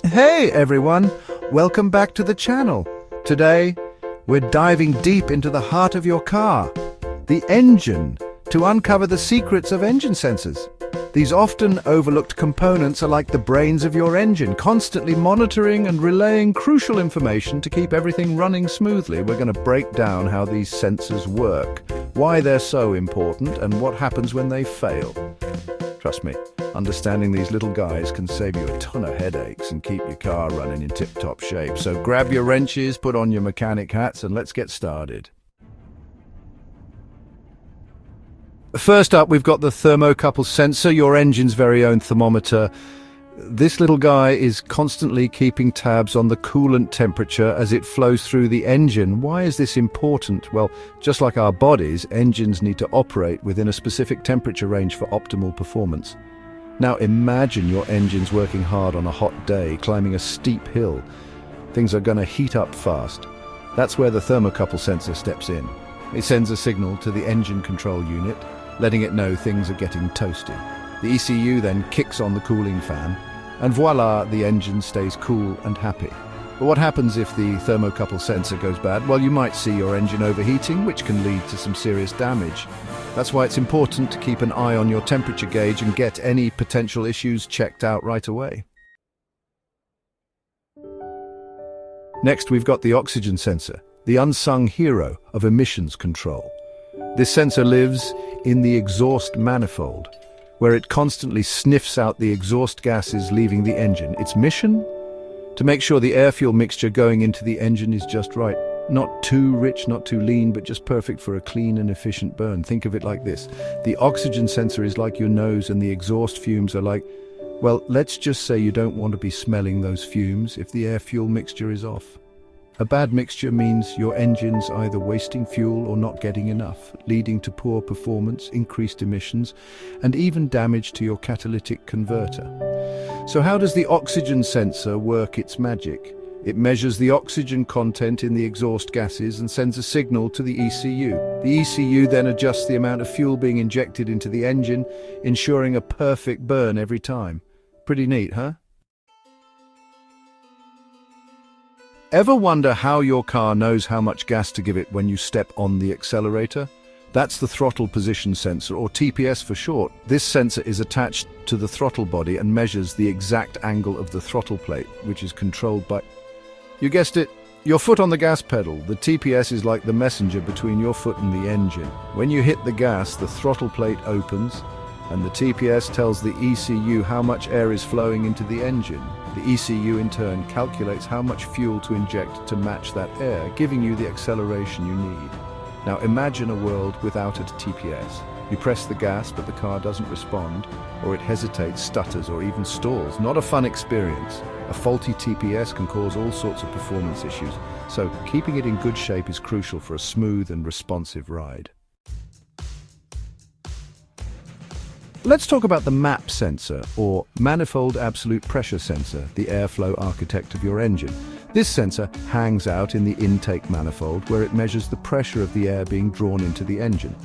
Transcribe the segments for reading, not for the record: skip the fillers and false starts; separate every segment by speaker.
Speaker 1: Hey everyone, welcome back to the channel. Today, we're diving deep into the heart of your car, the engine, to uncover the secrets of engine sensors. These often overlooked components are like the brains of your engine, constantly monitoring and relaying crucial information to keep everything running smoothly. We're going to break down how these sensors work, why they're so important, and what happens when they fail. Trust me, understanding these little guys can save you a ton of headaches and keep your car running in tip-top shape. So grab your wrenches, put on your mechanic hats, and let's get started. First up, we've got the thermocouple sensor, your engine's very own thermometer. This little guy is constantly keeping tabs on the coolant temperature as it flows through the engine. Why is this important? Well, just like our bodies, engines need to operate within a specific temperature range for optimal performance. Now imagine your engine's working hard on a hot day, climbing a steep hill. Things are going to heat up fast. That's where the thermocouple sensor steps in. It sends a signal to the engine control unit, letting it know things are getting toasty. The ECU then kicks on the cooling fan, and voila, the engine stays cool and happy. But what happens if the thermocouple sensor goes bad? Well, you might see your engine overheating, which can lead to some serious damage. That's why it's important to keep an eye on your temperature gauge and get any potential issues checked out right away. Next, we've got the oxygen sensor, the unsung hero of emissions control. This sensor lives in the exhaust manifold, where it constantly sniffs out the exhaust gases leaving the engine. Its mission? To make sure the air-fuel mixture going into the engine is just right. Not too rich, not too lean, but just perfect for a clean and efficient burn. Think of it like this. The oxygen sensor is like your nose and the exhaust fumes are like, well, let's just say you don't want to be smelling those fumes if the air-fuel mixture is off. A bad mixture means your engine's either wasting fuel or not getting enough, leading to poor performance, increased emissions, and even damage to your catalytic converter. So how does the oxygen sensor work its magic? It measures the oxygen content in the exhaust gases and sends a signal to the ECU. The ECU then adjusts the amount of fuel being injected into the engine, ensuring a perfect burn every time. Pretty neat, huh? Ever wonder how your car knows how much gas to give it when you step on the accelerator? That's the throttle position sensor, or TPS for short. This sensor is attached to the throttle body and measures the exact angle of the throttle plate, which is controlled by... You guessed it, your foot on the gas pedal. The TPS is like the messenger between your foot and the engine. When you hit the gas, the throttle plate opens, and the TPS tells the ECU how much air is flowing into the engine. The ECU in turn calculates how much fuel to inject to match that air, giving you the acceleration you need. Now imagine a world without a TPS. You press the gas but the car doesn't respond, or it hesitates, stutters, or even stalls. Not a fun experience. A faulty TPS can cause all sorts of performance issues, so keeping it in good shape is crucial for a smooth and responsive ride. Let's talk about the MAP sensor, or Manifold Absolute Pressure Sensor, the airflow architect of your engine. This sensor hangs out in the intake manifold where it measures the pressure of the air being drawn into the engine.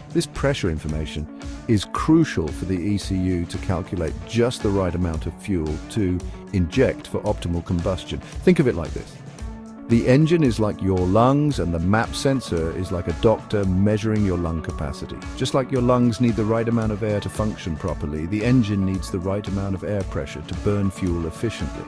Speaker 1: This pressure information is crucial for the ECU to calculate just the right amount of fuel to inject for optimal combustion. Think of it like this. The engine is like your lungs, and the MAP sensor is like a doctor measuring your lung capacity. Just like your lungs need the right amount of air to function properly, the engine needs the right amount of air pressure to burn fuel efficiently.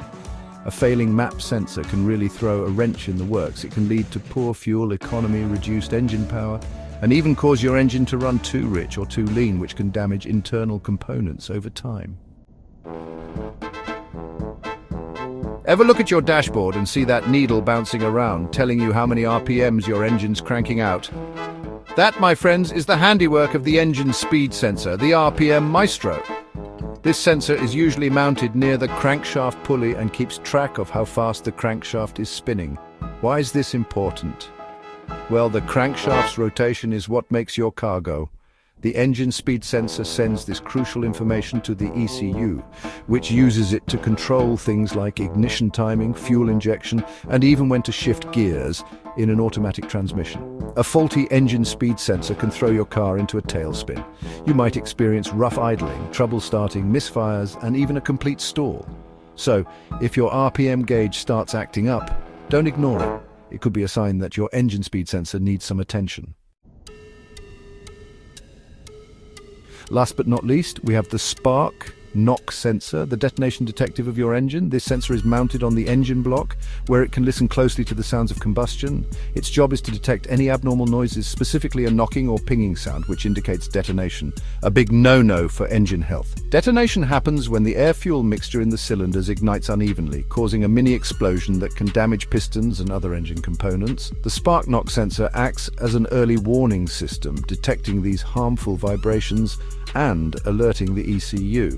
Speaker 1: A failing MAP sensor can really throw a wrench in the works. It can lead to poor fuel economy, reduced engine power, and even cause your engine to run too rich or too lean, which can damage internal components over time. Ever look at your dashboard and see that needle bouncing around, telling you how many RPMs your engine's cranking out? That, my friends, is the handiwork of the engine speed sensor, the RPM Maestro. This sensor is usually mounted near the crankshaft pulley and keeps track of how fast the crankshaft is spinning. Why is this important? Well, the crankshaft's rotation is what makes your car go. The engine speed sensor sends this crucial information to the ECU, which uses it to control things like ignition timing, fuel injection, and even when to shift gears in an automatic transmission. A faulty engine speed sensor can throw your car into a tailspin. You might experience rough idling, trouble starting, misfires, and even a complete stall. So, if your RPM gauge starts acting up, don't ignore it. It could be a sign that your engine speed sensor needs some attention. Last but not least, we have the spark knock sensor, the detonation detective of your engine. This sensor is mounted on the engine block, where it can listen closely to the sounds of combustion. Its job is to detect any abnormal noises, specifically a knocking or pinging sound, which indicates detonation. A big no-no for engine health. Detonation happens when the air-fuel mixture in the cylinders ignites unevenly, causing a mini explosion that can damage pistons and other engine components. The spark knock sensor acts as an early warning system, detecting these harmful vibrations and alerting the ECU.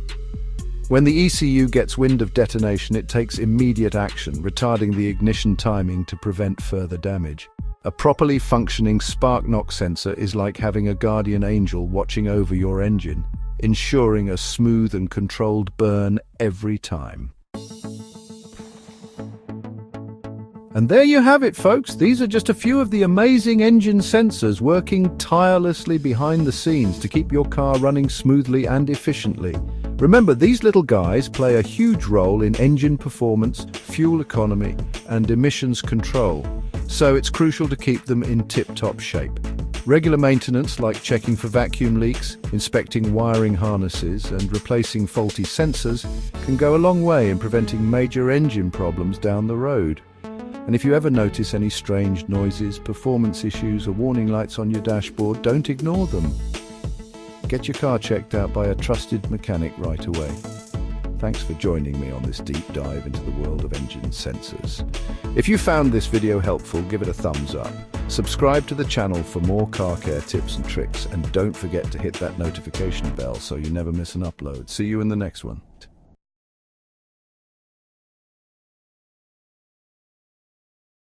Speaker 1: When the ECU gets wind of detonation, it takes immediate action, retarding the ignition timing to prevent further damage. A properly functioning spark knock sensor is like having a guardian angel watching over your engine, ensuring a smooth and controlled burn every time. And there you have it, folks. These are just a few of the amazing engine sensors working tirelessly behind the scenes to keep your car running smoothly and efficiently. Remember, these little guys play a huge role in engine performance, fuel economy, and emissions control, so it's crucial to keep them in tip-top shape. Regular maintenance, like checking for vacuum leaks, inspecting wiring harnesses, and replacing faulty sensors, can go a long way in preventing major engine problems down the road. And if you ever notice any strange noises, performance issues, or warning lights on your dashboard, don't ignore them. Get your car checked out by a trusted mechanic right away. Thanks for joining me on this deep dive into the world of engine sensors. If you found this video helpful, give it a thumbs up. Subscribe to the channel for more car care tips and tricks, and don't forget to hit that notification bell so you never miss an upload. See you in the next one.